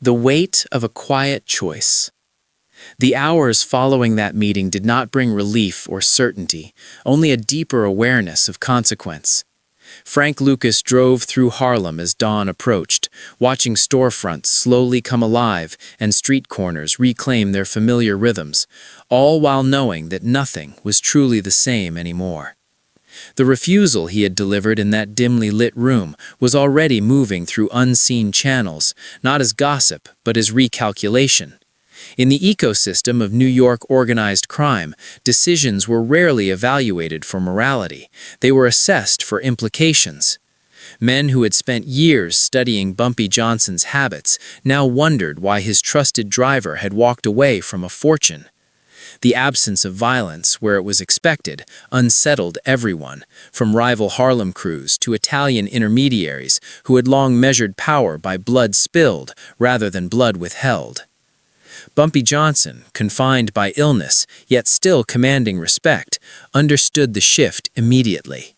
The weight of a quiet choice. The hours following that meeting did not bring relief or certainty, only a deeper awareness of consequence. Frank Lucas drove through Harlem as dawn approached, watching storefronts slowly come alive and street corners reclaim their familiar rhythms, all while knowing that nothing was truly the same anymore. The refusal he had delivered in that dimly lit room was already moving through unseen channels, not as gossip, but as recalculation. In the ecosystem of New York organized crime, decisions were rarely evaluated for morality. They were assessed for implications. Men who had spent years studying Bumpy Johnson's habits now wondered why his trusted driver had walked away from a fortune. The absence of violence, where it was expected, unsettled everyone, from rival Harlem crews to Italian intermediaries who had long measured power by blood spilled rather than blood withheld. Bumpy Johnson, confined by illness, yet still commanding respect, understood the shift immediately.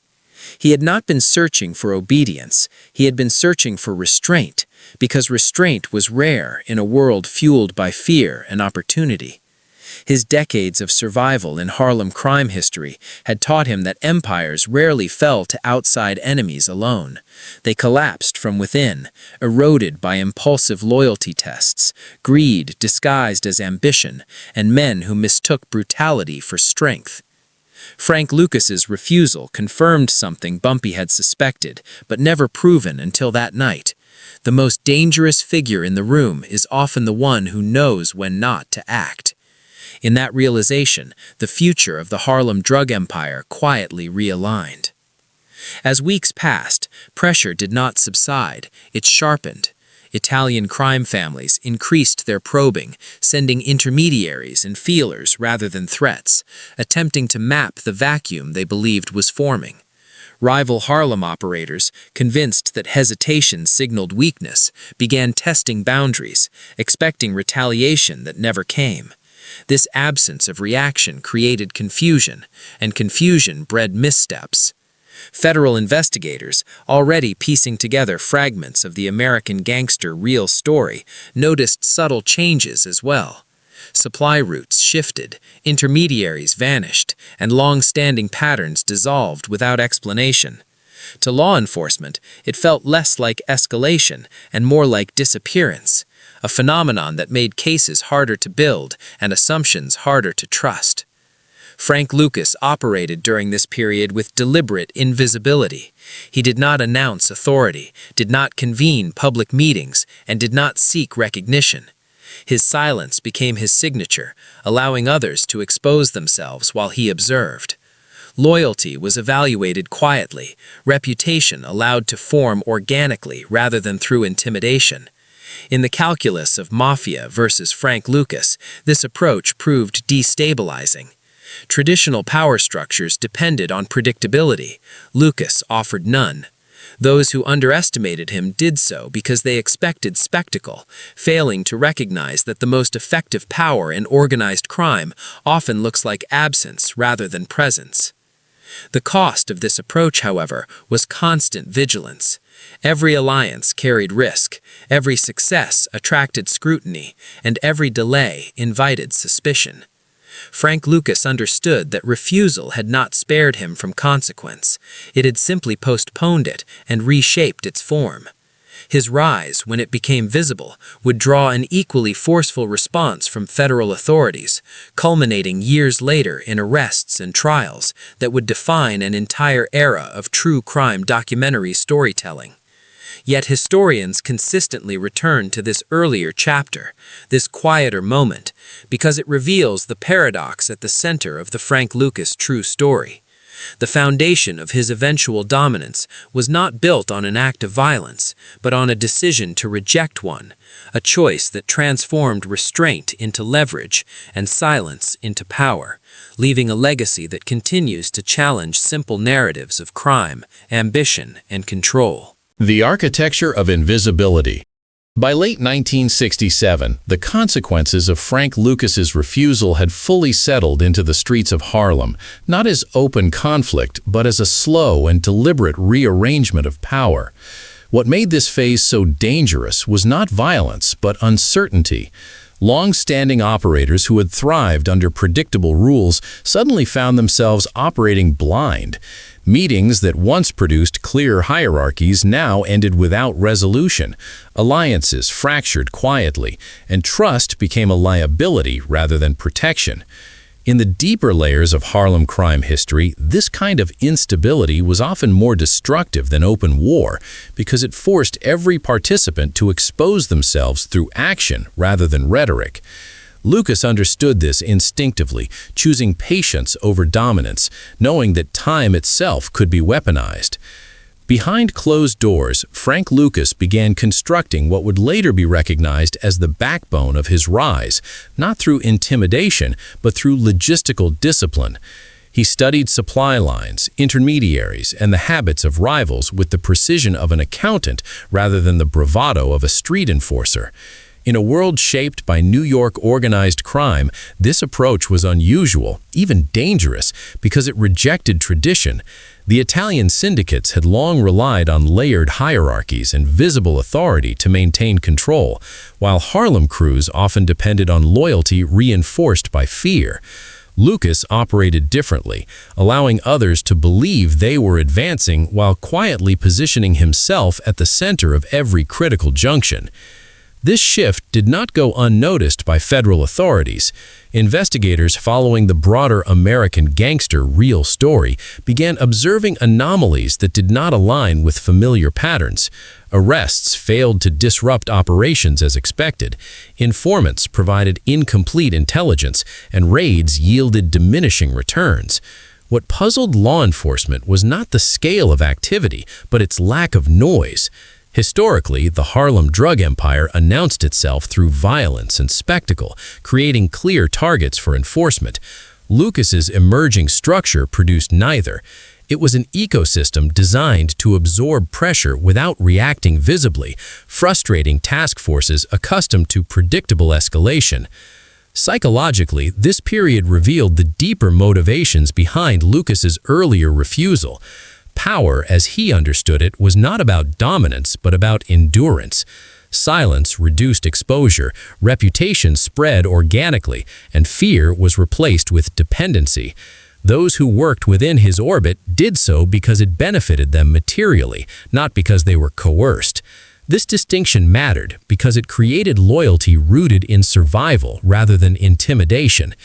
He had not been searching for obedience, he had been searching for restraint, because restraint was rare in a world fueled by fear and opportunity. His decades of survival in Harlem crime history had taught him that empires rarely fell to outside enemies alone. They collapsed from within, eroded by impulsive loyalty tests, greed disguised as ambition, and men who mistook brutality for strength. Frank Lucas's refusal confirmed something Bumpy had suspected, but never proven until that night. The most dangerous figure in the room is often the one who knows when not to act. In that realization, the future of the Harlem drug empire quietly realigned. As weeks passed, pressure did not subside, it sharpened. Italian crime families increased their probing, sending intermediaries and feelers rather than threats, attempting to map the vacuum they believed was forming. Rival Harlem operators, convinced that hesitation signaled weakness, began testing boundaries, expecting retaliation that never came. This absence of reaction created confusion, and confusion bred missteps. Federal investigators, already piecing together fragments of the American Gangster real story, noticed subtle changes as well. Supply routes shifted, intermediaries vanished, and long-standing patterns dissolved without explanation. To law enforcement, it felt less like escalation and more like disappearance, a phenomenon that made cases harder to build and assumptions harder to trust. Frank Lucas operated during this period with deliberate invisibility. He did not announce authority, did not convene public meetings, and did not seek recognition. His silence became his signature, allowing others to expose themselves while he observed. Loyalty was evaluated quietly, reputation allowed to form organically rather than through intimidation. In the calculus of Mafia versus Frank Lucas, this approach proved destabilizing. Traditional power structures depended on predictability. Lucas offered none. Those who underestimated him did so because they expected spectacle, failing to recognize that the most effective power in organized crime often looks like absence rather than presence. The cost of this approach, however, was constant vigilance. Every alliance carried risk, every success attracted scrutiny, and every delay invited suspicion. Frank Lucas understood that refusal had not spared him from consequence. It had simply postponed it and reshaped its form. His rise, when it became visible, would draw an equally forceful response from federal authorities, culminating years later in arrests and trials that would define an entire era of true crime documentary storytelling. Yet historians consistently return to this earlier chapter, this quieter moment, because it reveals the paradox at the center of the Frank Lucas true story. The foundation of his eventual dominance was not built on an act of violence, but on a decision to reject one, a choice that transformed restraint into leverage and silence into power, leaving a legacy that continues to challenge simple narratives of crime, ambition, and control. The architecture of invisibility. By late 1967, the consequences of Frank Lucas's refusal had fully settled into the streets of Harlem, not as open conflict, but as a slow and deliberate rearrangement of power. What made this phase so dangerous was not violence, but uncertainty. Long-standing operators who had thrived under predictable rules suddenly found themselves operating blind. Meetings that once produced clear hierarchies now ended without resolution. Alliances fractured quietly, and trust became a liability rather than protection. In the deeper layers of Harlem crime history, this kind of instability was often more destructive than open war because it forced every participant to expose themselves through action rather than rhetoric. Lucas understood this instinctively, choosing patience over dominance, knowing that time itself could be weaponized. Behind closed doors, Frank Lucas began constructing what would later be recognized as the backbone of his rise, not through intimidation, but through logistical discipline. He studied supply lines, intermediaries, and the habits of rivals with the precision of an accountant rather than the bravado of a street enforcer. In a world shaped by New York organized crime, this approach was unusual, even dangerous, because it rejected tradition. The Italian syndicates had long relied on layered hierarchies and visible authority to maintain control, while Harlem crews often depended on loyalty reinforced by fear. Lucas operated differently, allowing others to believe they were advancing while quietly positioning himself at the center of every critical junction. This shift did not go unnoticed by federal authorities. Investigators following the broader American Gangster real story began observing anomalies that did not align with familiar patterns. Arrests failed to disrupt operations as expected. Informants provided incomplete intelligence, and raids yielded diminishing returns. What puzzled law enforcement was not the scale of activity, but its lack of noise. Historically, the Harlem drug empire announced itself through violence and spectacle, creating clear targets for enforcement. Lucas's emerging structure produced neither. It was an ecosystem designed to absorb pressure without reacting visibly, frustrating task forces accustomed to predictable escalation. Psychologically, this period revealed the deeper motivations behind Lucas's earlier refusal. Power, as he understood it, was not about dominance, but about endurance. Silence reduced exposure, reputation spread organically, and fear was replaced with dependency. Those who worked within his orbit did so because it benefited them materially, not because they were coerced. This distinction mattered because it created loyalty rooted in survival rather than intimidation.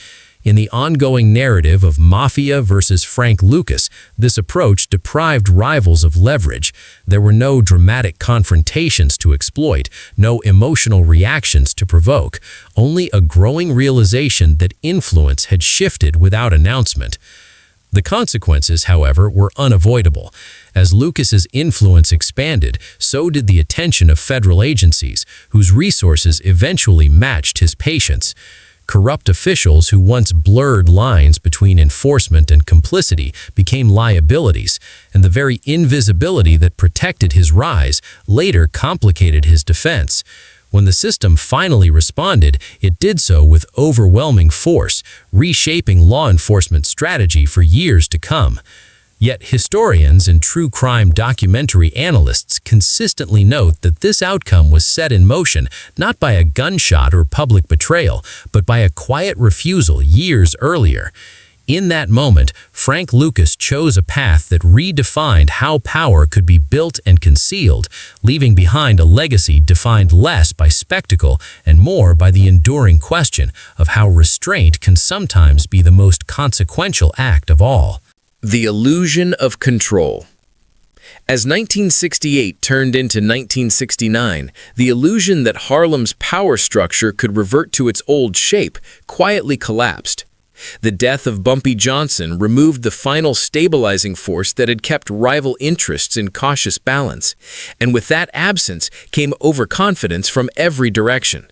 In the ongoing narrative of Mafia versus Frank Lucas, this approach deprived rivals of leverage. There were no dramatic confrontations to exploit, no emotional reactions to provoke, only a growing realization that influence had shifted without announcement. The consequences, however, were unavoidable. As Lucas's influence expanded, so did the attention of federal agencies, whose resources eventually matched his patience. Corrupt officials who once blurred lines between enforcement and complicity became liabilities, and the very invisibility that protected his rise later complicated his defense. When the system finally responded, it did so with overwhelming force, reshaping law enforcement strategy for years to come. Yet historians and true crime documentary analysts consistently note that this outcome was set in motion not by a gunshot or public betrayal, but by a quiet refusal years earlier. In that moment, Frank Lucas chose a path that redefined how power could be built and concealed, leaving behind a legacy defined less by spectacle and more by the enduring question of how restraint can sometimes be the most consequential act of all. The illusion of control. As 1968 turned into 1969, the illusion that Harlem's power structure could revert to its old shape quietly collapsed. The death of Bumpy Johnson removed the final stabilizing force that had kept rival interests in cautious balance, and with that absence came overconfidence from every direction.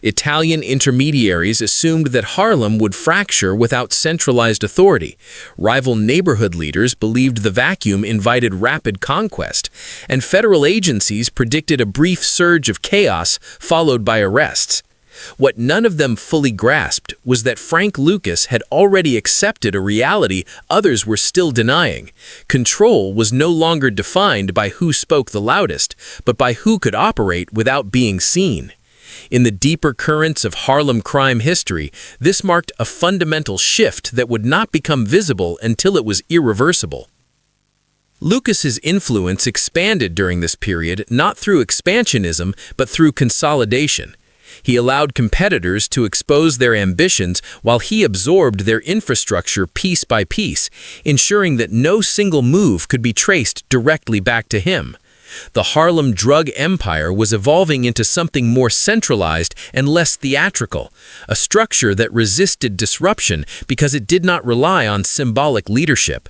Italian intermediaries assumed that Harlem would fracture without centralized authority. Rival neighborhood leaders believed the vacuum invited rapid conquest, and federal agencies predicted a brief surge of chaos followed by arrests. What none of them fully grasped was that Frank Lucas had already accepted a reality others were still denying. Control was no longer defined by who spoke the loudest, but by who could operate without being seen. In the deeper currents of Harlem crime history, this marked a fundamental shift that would not become visible until it was irreversible. Lucas's influence expanded during this period not through expansionism but through consolidation. He allowed competitors to expose their ambitions while he absorbed their infrastructure piece by piece, ensuring that no single move could be traced directly back to him. The Harlem drug empire was evolving into something more centralized and less theatrical, a structure that resisted disruption because it did not rely on symbolic leadership.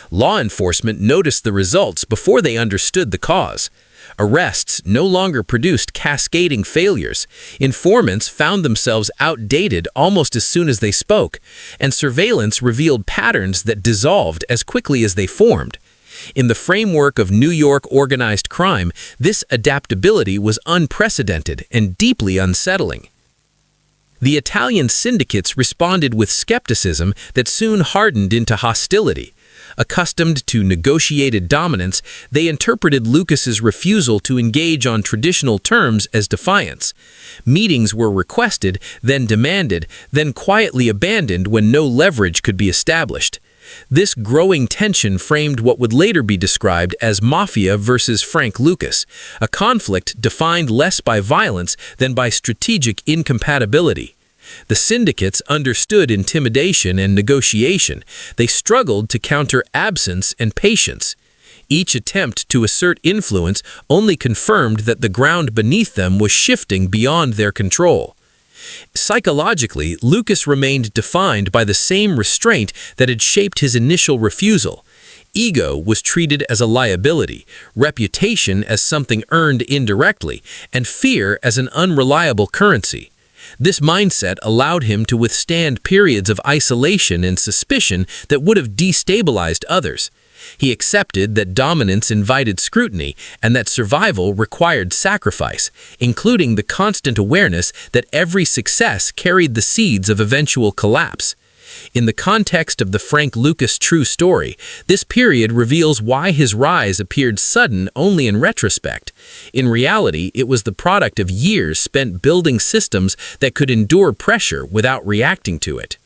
Law enforcement noticed the results before they understood the cause. Arrests no longer produced cascading failures. Informants found themselves outdated almost as soon as they spoke, and surveillance revealed patterns that dissolved as quickly as they formed. In the framework of New York organized crime, this adaptability was unprecedented and deeply unsettling. The Italian syndicates responded with skepticism that soon hardened into hostility. Accustomed to negotiated dominance, they interpreted Lucas's refusal to engage on traditional terms as defiance. Meetings were requested, then demanded, then quietly abandoned when no leverage could be established. This growing tension framed what would later be described as Mafia versus Frank Lucas, a conflict defined less by violence than by strategic incompatibility. The syndicates understood intimidation and negotiation. They struggled to counter absence and patience. Each attempt to assert influence only confirmed that the ground beneath them was shifting beyond their control. Psychologically, Lucas remained defined by the same restraint that had shaped his initial refusal. Ego was treated as a liability, reputation as something earned indirectly, and fear as an unreliable currency. This mindset allowed him to withstand periods of isolation and suspicion that would have destabilized others. He accepted that dominance invited scrutiny and that survival required sacrifice, including the constant awareness that every success carried the seeds of eventual collapse. In the context of the Frank Lucas true story, this period reveals why his rise appeared sudden only in retrospect. In reality, it was the product of years spent building systems that could endure pressure without reacting to it.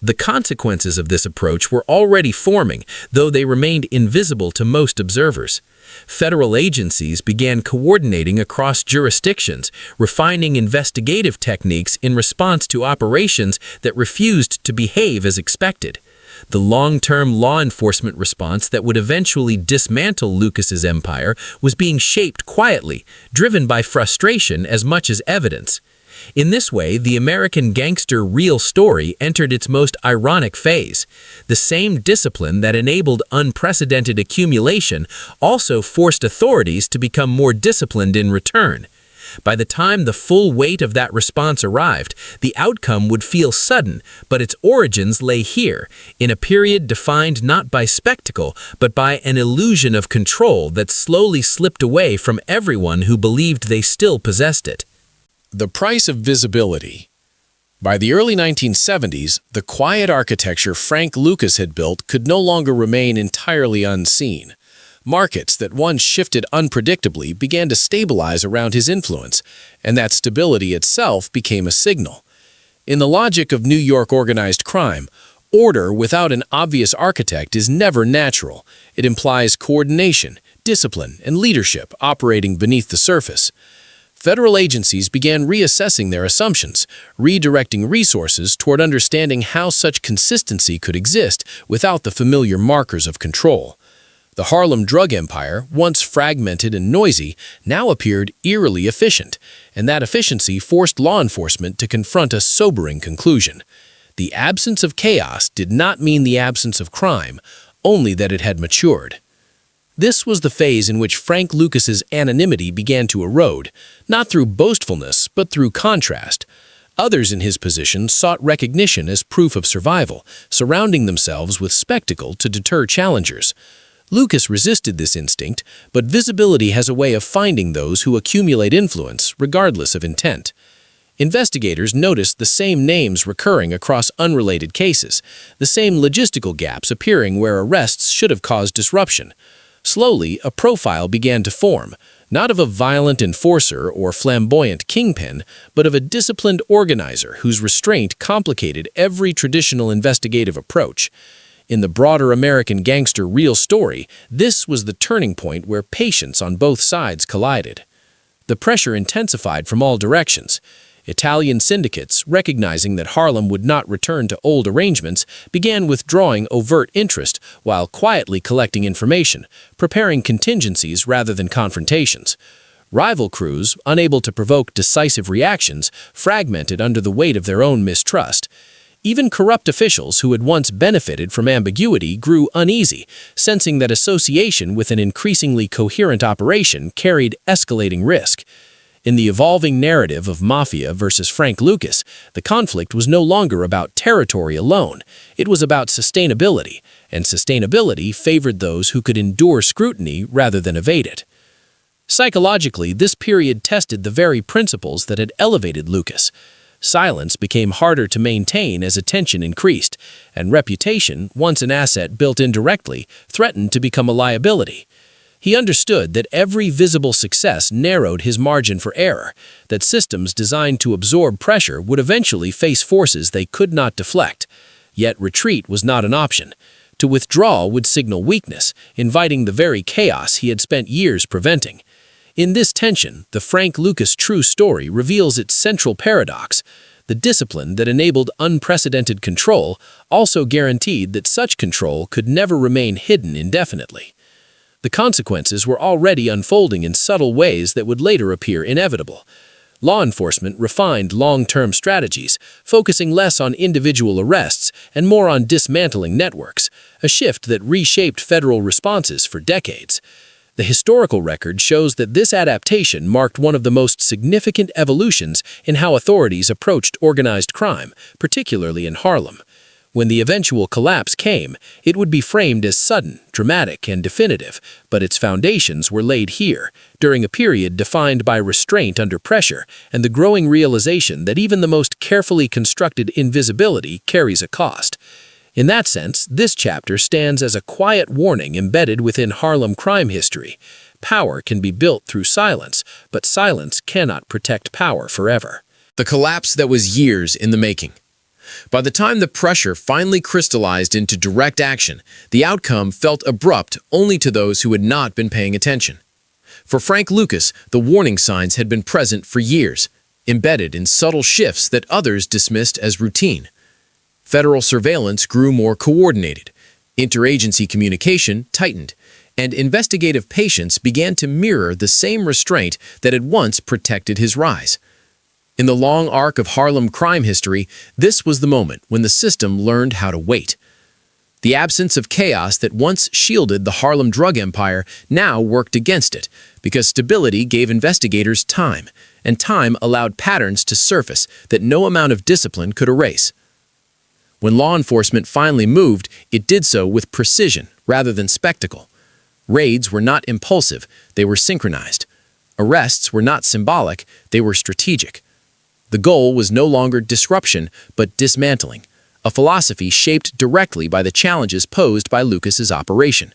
The consequences of this approach were already forming, though they remained invisible to most observers. Federal agencies began coordinating across jurisdictions, refining investigative techniques in response to operations that refused to behave as expected. The long-term law enforcement response that would eventually dismantle Lucas's empire was being shaped quietly, driven by frustration as much as evidence. In this way, the American gangster real story entered its most ironic phase. The same discipline that enabled unprecedented accumulation also forced authorities to become more disciplined in return. By the time the full weight of that response arrived, the outcome would feel sudden, but its origins lay here, in a period defined not by spectacle, but by an illusion of control that slowly slipped away from everyone who believed they still possessed it. The price of visibility. By the early 1970s, the quiet architecture Frank Lucas had built could no longer remain entirely unseen. Markets that once shifted unpredictably began to stabilize around his influence, and that stability itself became a signal. In the logic of New York organized crime, order without an obvious architect is never natural. It implies coordination, discipline, and leadership operating beneath the surface. Federal agencies began reassessing their assumptions, redirecting resources toward understanding how such consistency could exist without the familiar markers of control. The Harlem drug empire, once fragmented and noisy, now appeared eerily efficient, and that efficiency forced law enforcement to confront a sobering conclusion. The absence of chaos did not mean the absence of crime, only that it had matured. This was the phase in which Frank Lucas's anonymity began to erode, not through boastfulness, but through contrast. Others in his position sought recognition as proof of survival, surrounding themselves with spectacle to deter challengers. Lucas resisted this instinct, but visibility has a way of finding those who accumulate influence, regardless of intent. Investigators noticed the same names recurring across unrelated cases, the same logistical gaps appearing where arrests should have caused disruption. Slowly, a profile began to form, not of a violent enforcer or flamboyant kingpin, but of a disciplined organizer whose restraint complicated every traditional investigative approach. In the broader American gangster real story, this was the turning point where patience on both sides collided. The pressure intensified from all directions. Italian syndicates, recognizing that Harlem would not return to old arrangements, began withdrawing overt interest while quietly collecting information, preparing contingencies rather than confrontations. Rival crews, unable to provoke decisive reactions, fragmented under the weight of their own mistrust. Even corrupt officials who had once benefited from ambiguity grew uneasy, sensing that association with an increasingly coherent operation carried escalating risk. In the evolving narrative of Mafia versus Frank Lucas, the conflict was no longer about territory alone. It was about sustainability, and sustainability favored those who could endure scrutiny rather than evade it. Psychologically, this period tested the very principles that had elevated Lucas. Silence became harder to maintain as attention increased, and reputation, once an asset built indirectly, threatened to become a liability. He understood that every visible success narrowed his margin for error, that systems designed to absorb pressure would eventually face forces they could not deflect. Yet retreat was not an option. To withdraw would signal weakness, inviting the very chaos he had spent years preventing. In this tension, the Frank Lucas true story reveals its central paradox. The discipline that enabled unprecedented control also guaranteed that such control could never remain hidden indefinitely. The consequences were already unfolding in subtle ways that would later appear inevitable. Law enforcement refined long-term strategies, focusing less on individual arrests and more on dismantling networks, a shift that reshaped federal responses for decades. The historical record shows that this adaptation marked one of the most significant evolutions in how authorities approached organized crime, particularly in Harlem. When the eventual collapse came, it would be framed as sudden, dramatic, and definitive, but its foundations were laid here, during a period defined by restraint under pressure and the growing realization that even the most carefully constructed invisibility carries a cost. In that sense, this chapter stands as a quiet warning embedded within Harlem crime history. Power can be built through silence, but silence cannot protect power forever. The collapse that was years in the making. By the time the pressure finally crystallized into direct action, the outcome felt abrupt only to those who had not been paying attention. For Frank Lucas, the warning signs had been present for years, embedded in subtle shifts that others dismissed as routine. Federal surveillance grew more coordinated, interagency communication tightened, and investigative patience began to mirror the same restraint that had once protected his rise. In the long arc of Harlem crime history, this was the moment when the system learned how to wait. The absence of chaos that once shielded the Harlem drug empire now worked against it, because stability gave investigators time, and time allowed patterns to surface that no amount of discipline could erase. When law enforcement finally moved, it did so with precision rather than spectacle. Raids were not impulsive, they were synchronized. Arrests were not symbolic, they were strategic. The goal was no longer disruption, but dismantling, a philosophy shaped directly by the challenges posed by Lucas's operation.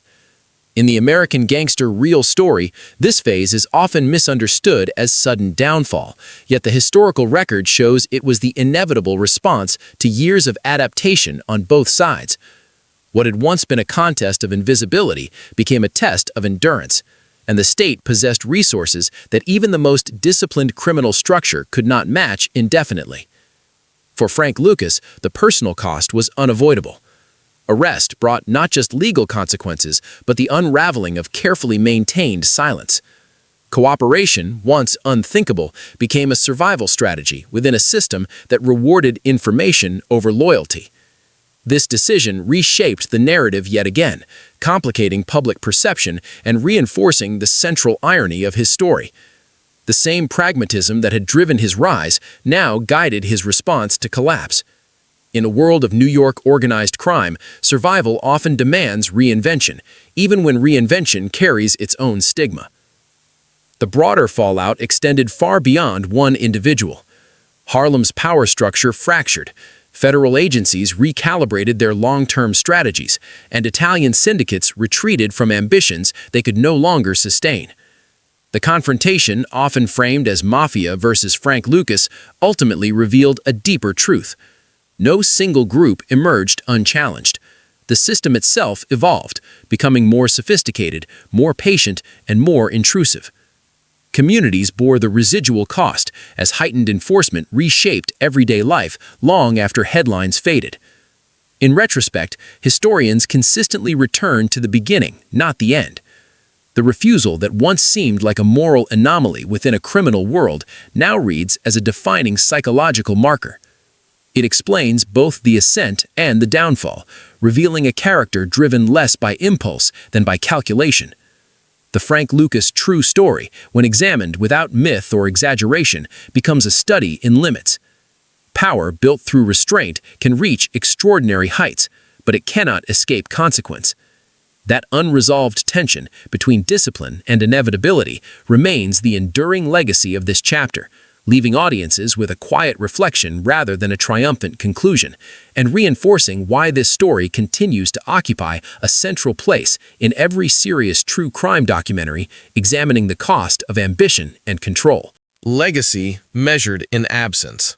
In the American gangster real story, this phase is often misunderstood as sudden downfall, yet the historical record shows it was the inevitable response to years of adaptation on both sides. What had once been a contest of invisibility became a test of endurance, and the state possessed resources that even the most disciplined criminal structure could not match indefinitely. For Frank Lucas, the personal cost was unavoidable. Arrest brought not just legal consequences, but the unraveling of carefully maintained silence. Cooperation, once unthinkable, became a survival strategy within a system that rewarded information over loyalty. This decision reshaped the narrative yet again, complicating public perception and reinforcing the central irony of his story. The same pragmatism that had driven his rise now guided his response to collapse. In a world of New York organized crime, survival often demands reinvention, even when reinvention carries its own stigma. The broader fallout extended far beyond one individual. Harlem's power structure fractured. Federal agencies recalibrated their long-term strategies, and Italian syndicates retreated from ambitions they could no longer sustain. The confrontation, often framed as Mafia versus Frank Lucas, ultimately revealed a deeper truth. No single group emerged unchallenged. The system itself evolved, becoming more sophisticated, more patient, and more intrusive. Communities bore the residual cost as heightened enforcement reshaped everyday life long after headlines faded. In retrospect, historians consistently return to the beginning, not the end. The refusal that once seemed like a moral anomaly within a criminal world now reads as a defining psychological marker. It explains both the ascent and the downfall, revealing a character driven less by impulse than by calculation. The Frank Lucas true story, when examined without myth or exaggeration, becomes a study in limits. Power built through restraint can reach extraordinary heights, but it cannot escape consequence. That unresolved tension between discipline and inevitability remains the enduring legacy of this chapter, leaving audiences with a quiet reflection rather than a triumphant conclusion, and reinforcing why this story continues to occupy a central place in every serious true crime documentary examining the cost of ambition and control. Legacy measured in absence.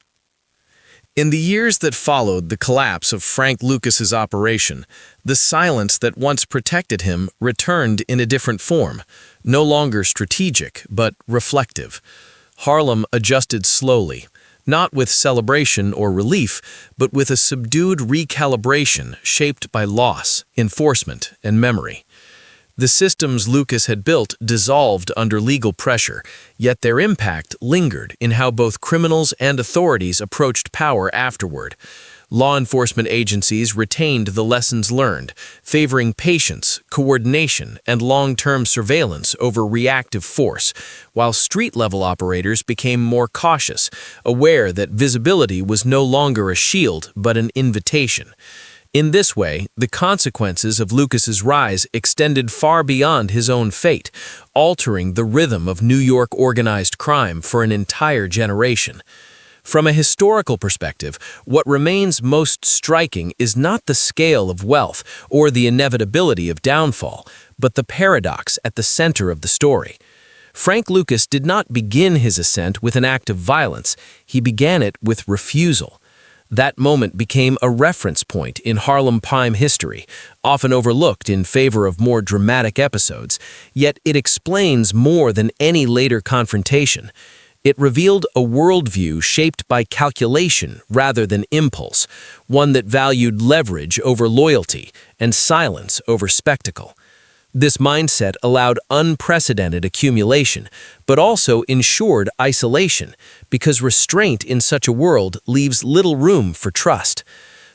In the years that followed the collapse of Frank Lucas's operation, the silence that once protected him returned in a different form, no longer strategic but reflective. Harlem adjusted slowly, not with celebration or relief, but with a subdued recalibration shaped by loss, enforcement, and memory. The systems Lucas had built dissolved under legal pressure, yet their impact lingered in how both criminals and authorities approached power afterward. Law enforcement agencies retained the lessons learned, favoring patience, coordination, and long-term surveillance over reactive force, while street-level operators became more cautious, aware that visibility was no longer a shield but an invitation. In this way, the consequences of Lucas's rise extended far beyond his own fate, altering the rhythm of New York organized crime for an entire generation. From a historical perspective, what remains most striking is not the scale of wealth or the inevitability of downfall, but the paradox at the center of the story. Frank Lucas did not begin his ascent with an act of violence, he began it with refusal. That moment became a reference point in Harlem crime history, often overlooked in favor of more dramatic episodes, yet it explains more than any later confrontation. It revealed a worldview shaped by calculation rather than impulse, one that valued leverage over loyalty and silence over spectacle. This mindset allowed unprecedented accumulation, but also ensured isolation, because restraint in such a world leaves little room for trust.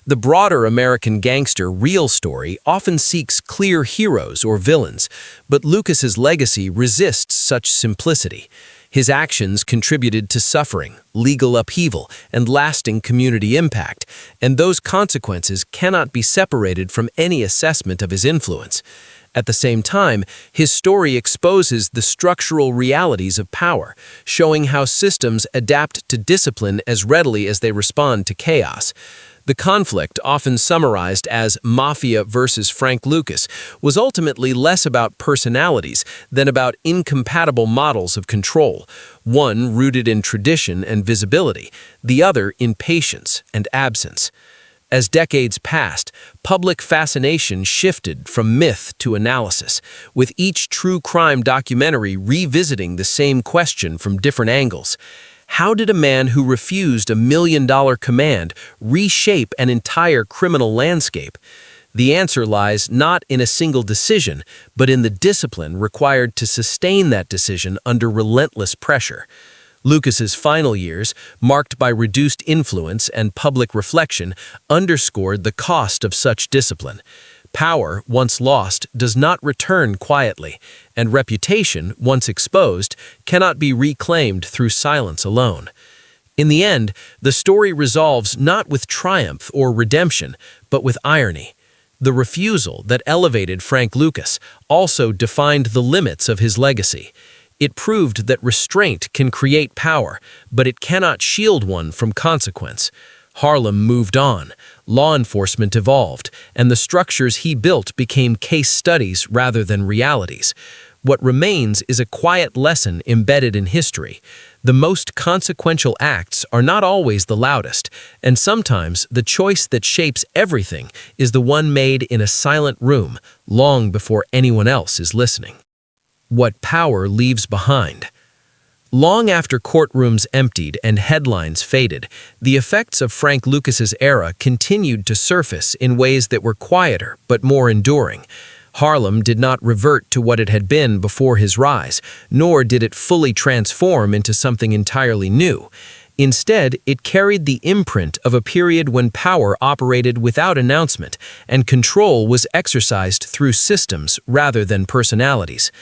The broader American gangster real story often seeks clear heroes or villains, but Lucas's legacy resists such simplicity. His actions contributed to suffering, legal upheaval, and lasting community impact, and those consequences cannot be separated from any assessment of his influence. At the same time, his story exposes the structural realities of power, showing how systems adapt to discipline as readily as they respond to chaos. The conflict, often summarized as Mafia versus Frank Lucas, was ultimately less about personalities than about incompatible models of control, one rooted in tradition and visibility, the other in patience and absence. As decades passed, public fascination shifted from myth to analysis, with each true crime documentary revisiting the same question from different angles. How did a man who refused $1 million command reshape an entire criminal landscape? The answer lies not in a single decision, but in the discipline required to sustain that decision under relentless pressure. Lucas's final years, marked by reduced influence and public reflection, underscored the cost of such discipline. Power, once lost, does not return quietly, and reputation, once exposed, cannot be reclaimed through silence alone. In the end, the story resolves not with triumph or redemption, but with irony. The refusal that elevated Frank Lucas also defined the limits of his legacy. It proved that restraint can create power, but it cannot shield one from consequence. Harlem moved on, law enforcement evolved, and the structures he built became case studies rather than realities. What remains is a quiet lesson embedded in history. The most consequential acts are not always the loudest, and sometimes the choice that shapes everything is the one made in a silent room long before anyone else is listening. What power leaves behind. Long after courtrooms emptied and headlines faded, the effects of Frank Lucas's era continued to surface in ways that were quieter but more enduring. Harlem did not revert to what it had been before his rise, nor did it fully transform into something entirely new. Instead, it carried the imprint of a period when power operated without announcement and control was exercised through systems rather than personalities.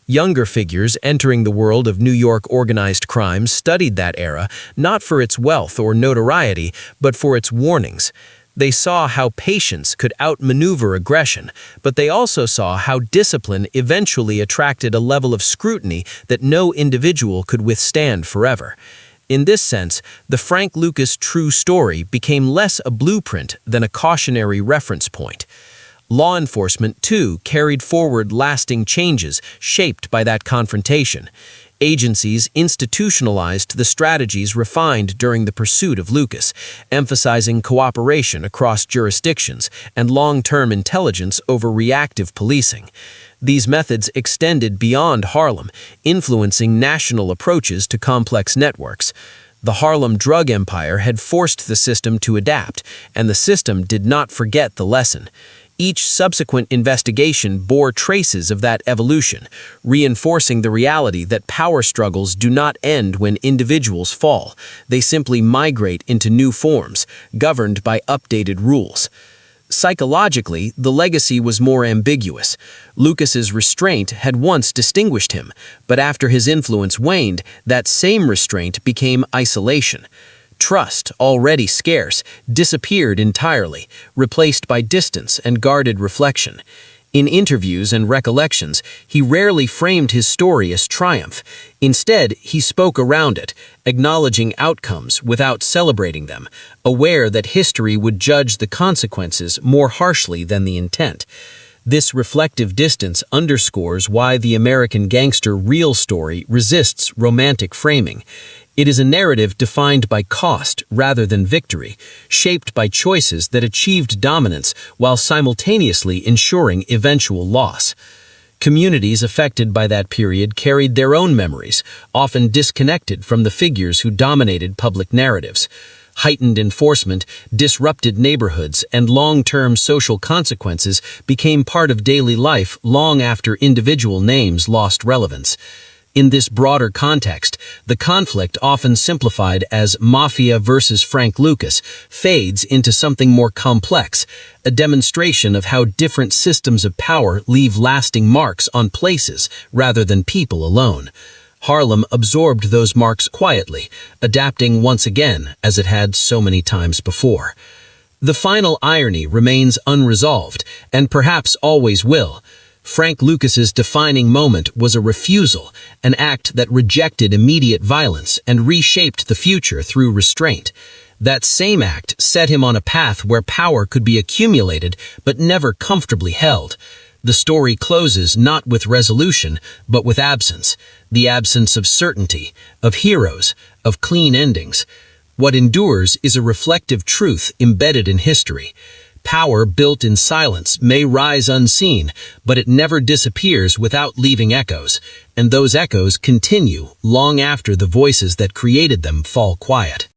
Younger figures entering the world of New York organized crime studied that era not for its wealth or notoriety, but for its warnings. They saw how patience could outmaneuver aggression, but they also saw how discipline eventually attracted a level of scrutiny that no individual could withstand forever. In this sense, the Frank Lucas true story became less a blueprint than a cautionary reference point. Law enforcement, too, carried forward lasting changes shaped by that confrontation. Agencies institutionalized the strategies refined during the pursuit of Lucas, emphasizing cooperation across jurisdictions and long-term intelligence over reactive policing. These methods extended beyond Harlem, influencing national approaches to complex networks. The Harlem drug empire had forced the system to adapt, and the system did not forget the lesson. Each subsequent investigation bore traces of that evolution, reinforcing the reality that power struggles do not end when individuals fall. They simply migrate into new forms, governed by updated rules. Psychologically, the legacy was more ambiguous. Lucas's restraint had once distinguished him, but after his influence waned, that same restraint became isolation. Trust, already scarce, disappeared entirely, replaced by distance and guarded reflection. In interviews and recollections, he rarely framed his story as triumph. Instead, he spoke around it, acknowledging outcomes without celebrating them, aware that history would judge the consequences more harshly than the intent. This reflective distance underscores why the American gangster real story resists romantic framing. It is a narrative defined by cost rather than victory, shaped by choices that achieved dominance while simultaneously ensuring eventual loss. Communities affected by that period carried their own memories, often disconnected from the figures who dominated public narratives. Heightened enforcement, disrupted neighborhoods, and long-term social consequences became part of daily life long after individual names lost relevance. In this broader context, the conflict, often simplified as Mafia versus Frank Lucas, fades into something more complex, a demonstration of how different systems of power leave lasting marks on places rather than people alone. Harlem absorbed those marks quietly, adapting once again as it had so many times before. The final irony remains unresolved, and perhaps always will. Frank Lucas's defining moment was a refusal, an act that rejected immediate violence and reshaped the future through restraint. That same act set him on a path where power could be accumulated but never comfortably held. The story closes not with resolution, but with absence. The absence of certainty, of heroes, of clean endings. What endures is a reflective truth embedded in history. Power built in silence may rise unseen, but it never disappears without leaving echoes, and those echoes continue long after the voices that created them fall quiet.